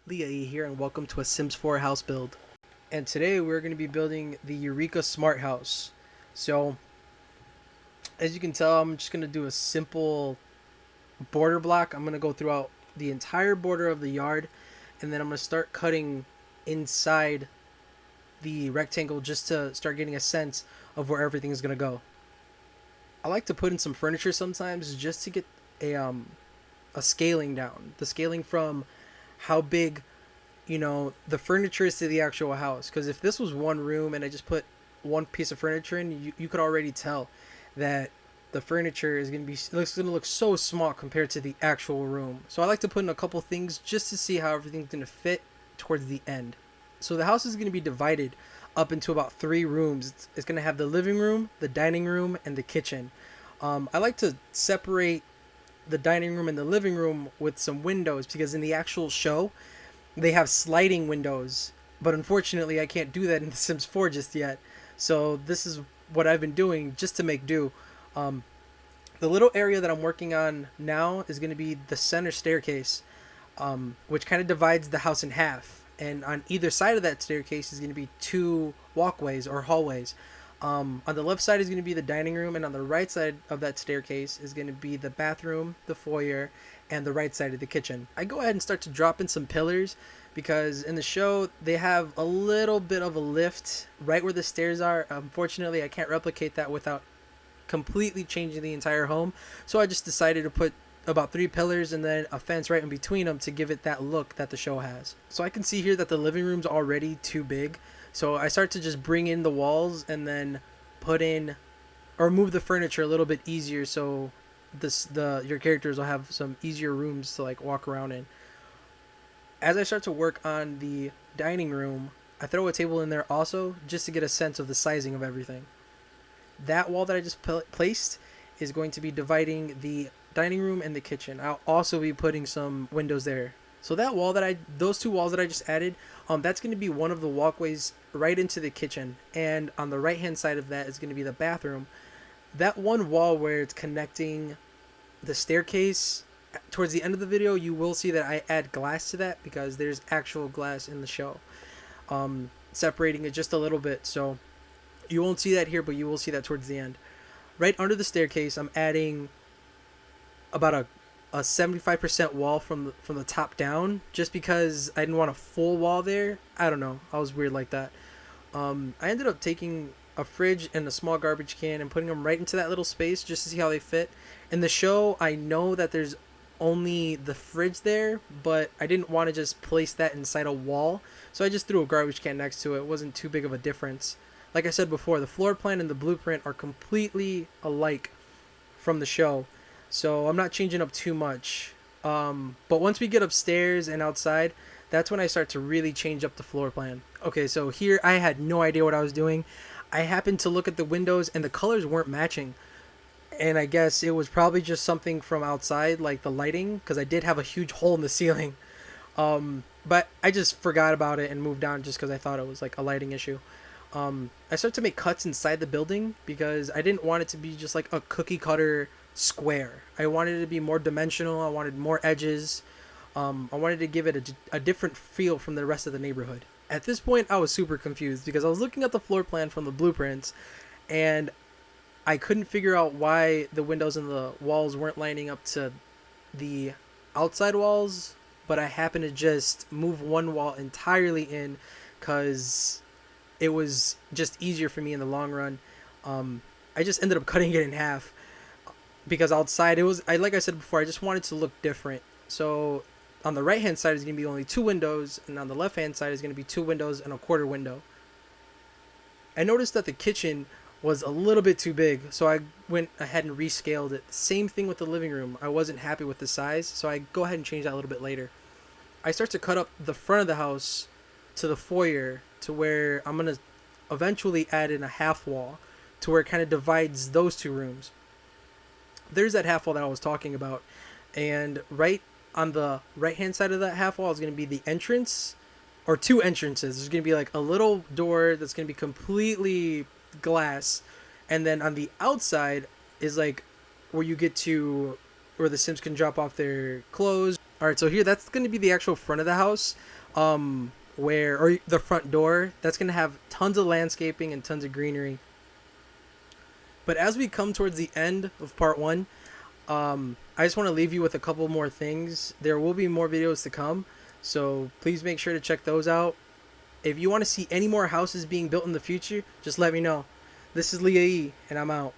Leah here, and welcome to a Sims 4 house build. And today we're going to be building the EUReKA smart house. So as you can tell, I'm just going to do a simple border block. I'm going to go throughout the entire border of the yard, and then I'm going to start cutting inside the rectangle just to start getting a sense of where everything is going to go. I like to put in some furniture sometimes just to get a scaling down. The scaling from how big, the furniture is to the actual house. Because if this was one room and I just put one piece of furniture in, you could already tell that the furniture is going to look so small compared to the actual room. So I like to put in a couple things just to see how everything's going to fit towards the end. So the house is going to be divided up into about 3 rooms. It's going to have the living room, the dining room, and the kitchen. I like to separate the dining room and the living room with some windows, because in the actual show they have sliding windows, but unfortunately I can't do that in The Sims 4 just yet. So this is what I've been doing just to make do. The little area that I'm working on now is going to be the center staircase, which kind of divides the house in half, and on either side of that staircase is going to be 2 walkways or hallways. On the left side is going to be the dining room, and on the right side of that staircase is going to be the bathroom, the foyer, and the right side of the kitchen. I go ahead and start to drop in some pillars, because in the show they have a little bit of a lift right where the stairs are. Unfortunately, I can't replicate that without completely changing the entire home, so I just decided to put about 3 pillars and then a fence right in between them to give it that look that the show has. So I can see here that the living room's already too big. So I start to just bring in the walls and then put in or move the furniture a little bit easier, so your characters will have some easier rooms to like walk around in. As I start to work on the dining room, I throw a table in there also just to get a sense of the sizing of everything. That wall that I just placed is going to be dividing the dining room and the kitchen. I'll also be putting some windows there. So those 2 walls that I just added, that's going to be one of the walkways right into the kitchen, and on the right hand side of that is going to be the bathroom. That one wall where it's connecting the staircase, towards the end of the video you will see that I add glass to that, because there's actual glass in the show, separating it just a little bit. So you won't see that here, but you will see that towards the end. Right under the staircase I'm adding about a 75% wall from the top down, just because I didn't want a full wall there. I don't know, I was weird like that. I ended up taking a fridge and a small garbage can and putting them right into that little space just to see how they fit. In the show I know that there's only the fridge there, but I didn't want to just place that inside a wall, so I just threw a garbage can next to it. It wasn't too big of a difference. Like I said before, the floor plan and the blueprint are completely alike from the show, so I'm not changing up too much. But once we get upstairs and outside, that's when I start to really change up the floor plan. Okay, so here I had no idea what I was doing. I happened to look at the windows and the colors weren't matching. And I guess it was probably just something from outside, like the lighting, because I did have a huge hole in the ceiling. But I just forgot about it and moved on just because I thought it was like a lighting issue. I started to make cuts inside the building because I didn't want it to be just like a cookie cutter square. I wanted it to be more dimensional. I wanted more edges. I wanted to give it a different feel from the rest of the neighborhood. At this point, I was super confused because I was looking at the floor plan from the blueprints, and I couldn't figure out why the windows and the walls weren't lining up to the outside walls, but I happened to just move one wall entirely in because it was just easier for me in the long run. I just ended up cutting it in half because outside like I said before, I just wanted to look different. So on the right hand side is going to be only 2 windows, and on the left hand side is going to be 2 windows and a quarter window. I noticed that the kitchen was a little bit too big, so I went ahead and rescaled it. Same thing with the living room. I wasn't happy with the size, so I go ahead and change that a little bit later. I start to cut up the front of the house to the foyer to where I'm going to eventually add in a half wall to where it kind of divides those 2 rooms. There's that half wall that I was talking about, and right on the right hand side of that half wall is going to be the entrance, or 2 entrances. There's going to be like a little door that's going to be completely glass, and then on the outside is like where you get to where the Sims can drop off their clothes. All right, so here that's going to be the actual front of the house, where or the front door. That's going to have tons of landscaping and tons of greenery. But as we come towards the end of part one, I just want to leave you with a couple more things. There will be more videos to come, so please make sure to check those out. If you want to see any more houses being built in the future, just let me know. This is Leah E, and I'm out.